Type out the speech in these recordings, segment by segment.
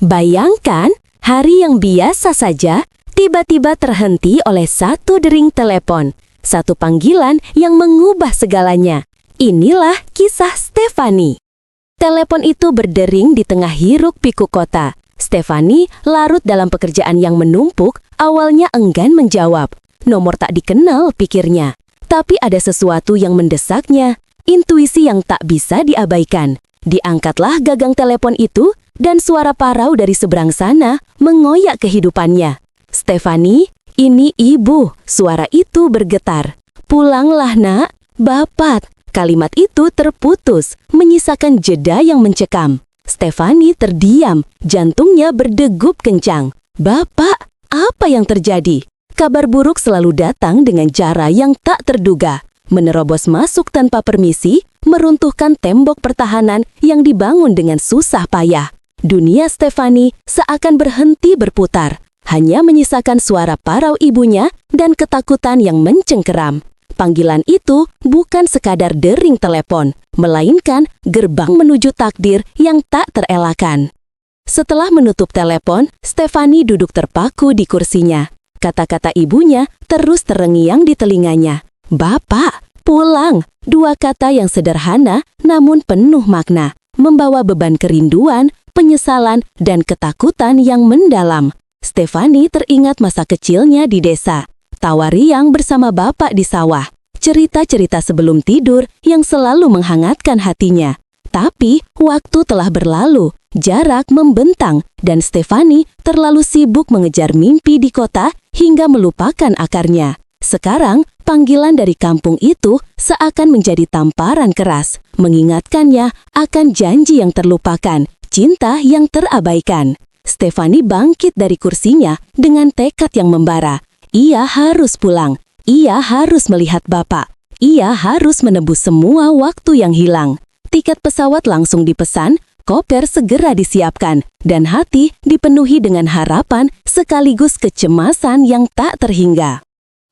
Bayangkan, hari yang biasa saja tiba-tiba terhenti oleh satu dering telepon, satu panggilan yang mengubah segalanya. Inilah kisah Stefani. Telepon itu berdering di tengah hiruk-pikuk kota. Stefani larut dalam pekerjaan yang menumpuk, awalnya enggan menjawab. Nomor tak dikenal, pikirnya. Tapi ada sesuatu yang mendesaknya, intuisi yang tak bisa diabaikan. Diangkatlah gagang telepon itu, dan suara parau dari seberang sana mengoyak kehidupannya. "Stefani, ini ibu," suara itu bergetar. "Pulanglah, nak, Bapak." Kalimat itu terputus, menyisakan jeda yang mencekam. Stefani terdiam, jantungnya berdegup kencang. "Bapak, apa yang terjadi?" Kabar buruk selalu datang dengan cara yang tak terduga. Menerobos masuk tanpa permisi, meruntuhkan tembok pertahanan yang dibangun dengan susah payah. Dunia Stefani seakan berhenti berputar, hanya menyisakan suara parau ibunya dan ketakutan yang mencengkeram. Panggilan itu bukan sekadar dering telepon, melainkan gerbang menuju takdir yang tak terelakkan. Setelah menutup telepon, Stefani duduk terpaku di kursinya. Kata-kata ibunya terus terngiang di telinganya. "Bapak, pulang." Dua kata yang sederhana namun penuh makna, membawa beban kerinduan, penyesalan, dan ketakutan yang mendalam. Stefani teringat masa kecilnya di desa, tawa riang bersama bapak di sawah, cerita-cerita sebelum tidur yang selalu menghangatkan hatinya. Tapi waktu telah berlalu, jarak membentang, dan Stefani terlalu sibuk mengejar mimpi di kota hingga melupakan akarnya. Sekarang, panggilan dari kampung itu seakan menjadi tamparan keras, mengingatkannya akan janji yang terlupakan, cinta yang terabaikan. Stefani bangkit dari kursinya dengan tekad yang membara. Ia harus pulang, ia harus melihat bapak, ia harus menebus semua waktu yang hilang. Tiket pesawat langsung dipesan, koper segera disiapkan, dan hati dipenuhi dengan harapan sekaligus kecemasan yang tak terhingga.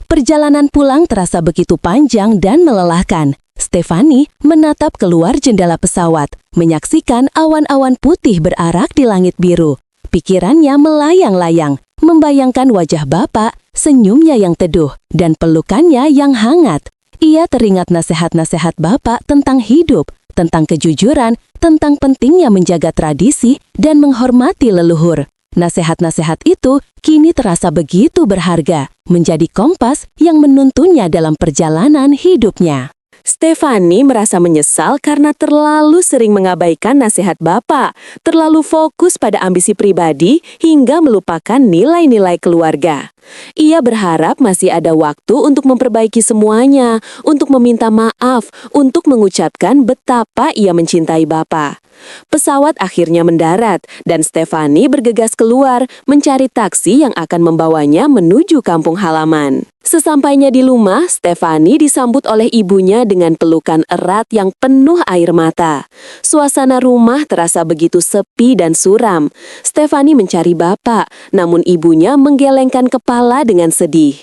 Perjalanan pulang terasa begitu panjang dan melelahkan. Stefani menatap keluar jendela pesawat, menyaksikan awan-awan putih berarak di langit biru. Pikirannya melayang-layang, membayangkan wajah bapak, senyumnya yang teduh, dan pelukannya yang hangat. Ia teringat nasihat-nasihat bapak tentang hidup, tentang kejujuran, tentang pentingnya menjaga tradisi dan menghormati leluhur. Nasihat-nasihat itu kini terasa begitu berharga, menjadi kompas yang menuntunnya dalam perjalanan hidupnya. Stefani merasa menyesal karena terlalu sering mengabaikan nasihat bapak, terlalu fokus pada ambisi pribadi hingga melupakan nilai-nilai keluarga. Ia berharap masih ada waktu untuk memperbaiki semuanya, untuk meminta maaf, untuk mengucapkan betapa ia mencintai bapak. Pesawat akhirnya mendarat, dan Stefani bergegas keluar mencari taksi yang akan membawanya menuju kampung halaman. Sesampainya di rumah, Stefani disambut oleh ibunya dengan pelukan erat yang penuh air mata. Suasana rumah terasa begitu sepi dan suram. Stefani mencari bapak, namun ibunya menggelengkan kepala dengan sedih.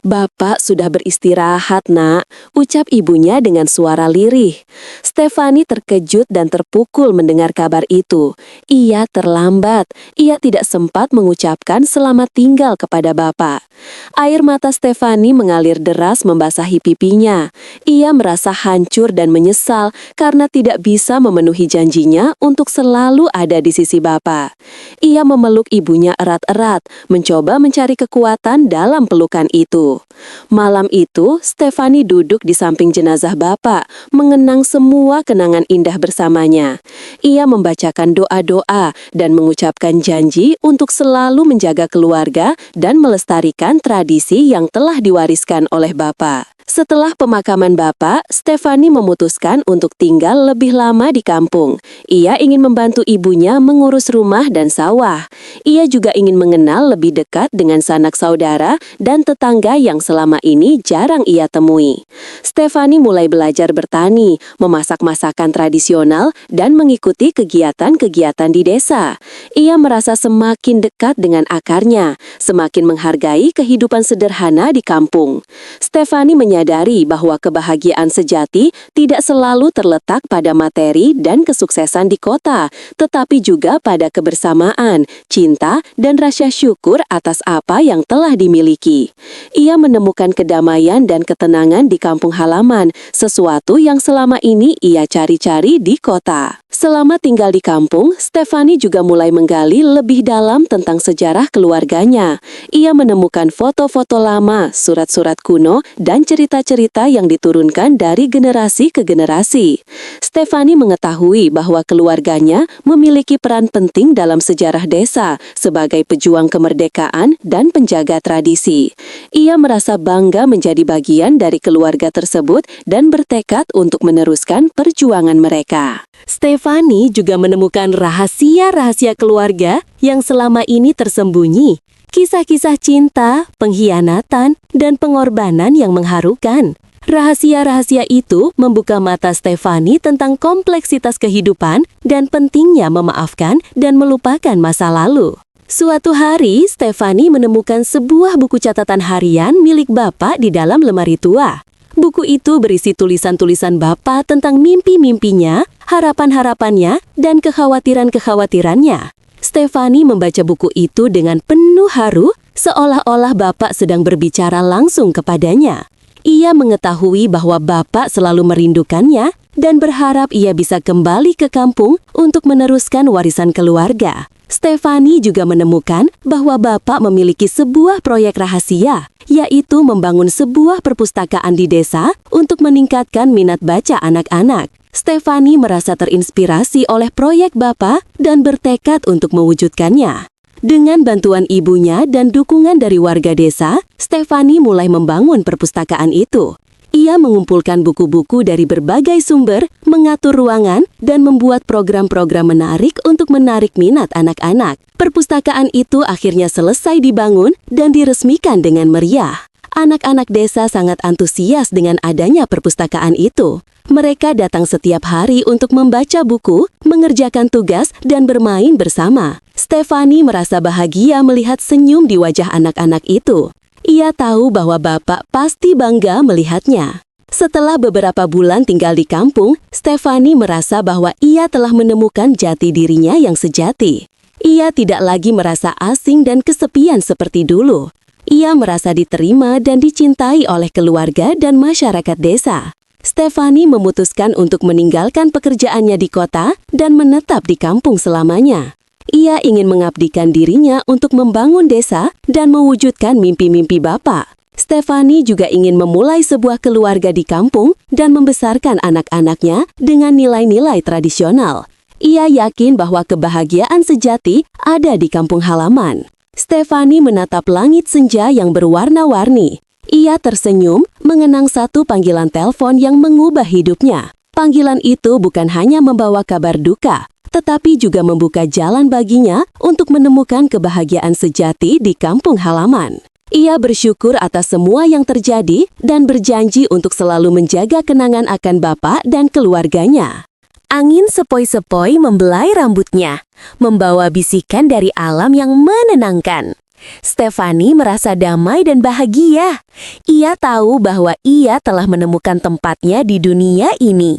"Bapak sudah beristirahat, nak," ucap ibunya dengan suara lirih. Stefani terkejut dan terpukul mendengar kabar itu. Ia terlambat, ia tidak sempat mengucapkan selamat tinggal kepada bapak. Air mata Stefani mengalir deras membasahi pipinya. Ia merasa hancur dan menyesal karena tidak bisa memenuhi janjinya untuk selalu ada di sisi bapak. Ia memeluk ibunya erat-erat, mencoba mencari kekuatan dalam pelukan itu. Malam itu, Stefani duduk di samping jenazah bapak, mengenang semua kenangan indah bersamanya. Ia membacakan doa-doa dan mengucapkan janji untuk selalu menjaga keluarga dan melestarikan tradisi yang telah diwariskan oleh bapak. Setelah pemakaman bapak, Stefani memutuskan untuk tinggal lebih lama di kampung. Ia ingin membantu ibunya mengurus rumah dan sawah. Ia juga ingin mengenal lebih dekat dengan sanak saudara dan tetangga yang selama ini jarang ia temui. Stefani mulai belajar bertani, memasak masakan tradisional, dan mengikuti kegiatan-kegiatan di desa. Ia merasa semakin dekat dengan akarnya, semakin menghargai kehidupan sederhana di kampung. Stefani menyadari menyadari bahwa kebahagiaan sejati tidak selalu terletak pada materi dan kesuksesan di kota, tetapi juga pada kebersamaan, cinta, dan rasa syukur atas apa yang telah dimiliki. Ia menemukan kedamaian dan ketenangan di kampung halaman, sesuatu yang selama ini ia cari-cari di kota. Selama tinggal di kampung, Stefani juga mulai menggali lebih dalam tentang sejarah keluarganya. Ia menemukan foto-foto lama, surat-surat kuno, dan cerita-cerita yang diturunkan dari generasi ke generasi. Stefani mengetahui bahwa keluarganya memiliki peran penting dalam sejarah desa sebagai pejuang kemerdekaan dan penjaga tradisi. Ia merasa bangga menjadi bagian dari keluarga tersebut dan bertekad untuk meneruskan perjuangan mereka. Stefani juga menemukan rahasia-rahasia keluarga yang selama ini tersembunyi. Kisah-kisah cinta, pengkhianatan, dan pengorbanan yang mengharukan. Rahasia-rahasia itu membuka mata Stefani tentang kompleksitas kehidupan dan pentingnya memaafkan dan melupakan masa lalu. Suatu hari, Stefani menemukan sebuah buku catatan harian milik Bapak di dalam lemari tua. Buku itu berisi tulisan-tulisan Bapak tentang mimpi-mimpinya, harapan-harapannya, dan kekhawatiran-kekhawatirannya. Stefani membaca buku itu dengan penuh haru, seolah-olah Bapak sedang berbicara langsung kepadanya. Ia mengetahui bahwa Bapak selalu merindukannya dan berharap ia bisa kembali ke kampung untuk meneruskan warisan keluarga. Stefani juga menemukan bahwa Bapak memiliki sebuah proyek rahasia, yaitu membangun sebuah perpustakaan di desa untuk meningkatkan minat baca anak-anak. Stefani merasa terinspirasi oleh proyek Bapak dan bertekad untuk mewujudkannya. Dengan bantuan ibunya dan dukungan dari warga desa, Stefani mulai membangun perpustakaan itu. Ia mengumpulkan buku-buku dari berbagai sumber, mengatur ruangan, dan membuat program-program menarik untuk menarik minat anak-anak. Perpustakaan itu akhirnya selesai dibangun dan diresmikan dengan meriah. Anak-anak desa sangat antusias dengan adanya perpustakaan itu. Mereka datang setiap hari untuk membaca buku, mengerjakan tugas, dan bermain bersama. Stefani merasa bahagia melihat senyum di wajah anak-anak itu. Ia tahu bahwa Bapak pasti bangga melihatnya. Setelah beberapa bulan tinggal di kampung, Stefani merasa bahwa ia telah menemukan jati dirinya yang sejati. Ia tidak lagi merasa asing dan kesepian seperti dulu. Ia merasa diterima dan dicintai oleh keluarga dan masyarakat desa. Stefani memutuskan untuk meninggalkan pekerjaannya di kota dan menetap di kampung selamanya. Ia ingin mengabdikan dirinya untuk membangun desa dan mewujudkan mimpi-mimpi Bapak. Stefani juga ingin memulai sebuah keluarga di kampung dan membesarkan anak-anaknya dengan nilai-nilai tradisional. Ia yakin bahwa kebahagiaan sejati ada di kampung halaman. Stefani menatap langit senja yang berwarna-warni. Ia tersenyum mengenang satu panggilan telepon yang mengubah hidupnya. Panggilan itu bukan hanya membawa kabar duka, tetapi juga membuka jalan baginya untuk menemukan kebahagiaan sejati di kampung halaman. Ia bersyukur atas semua yang terjadi dan berjanji untuk selalu menjaga kenangan akan Bapak dan keluarganya. Angin sepoi-sepoi membelai rambutnya, membawa bisikan dari alam yang menenangkan. Stefani merasa damai dan bahagia. Ia tahu bahwa ia telah menemukan tempatnya di dunia ini.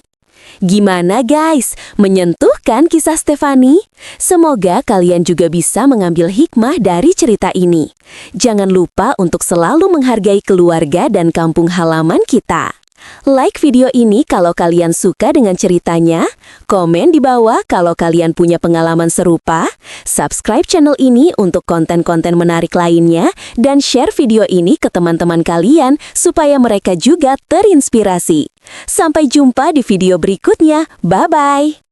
Gimana guys? Menyentuh kan kisah Stefani? Semoga kalian juga bisa mengambil hikmah dari cerita ini. Jangan lupa untuk selalu menghargai keluarga dan kampung halaman kita. Like video ini kalau kalian suka dengan ceritanya, komen di bawah kalau kalian punya pengalaman serupa, subscribe channel ini untuk konten-konten menarik lainnya, dan share video ini ke teman-teman kalian supaya mereka juga terinspirasi. Sampai jumpa di video berikutnya, bye-bye!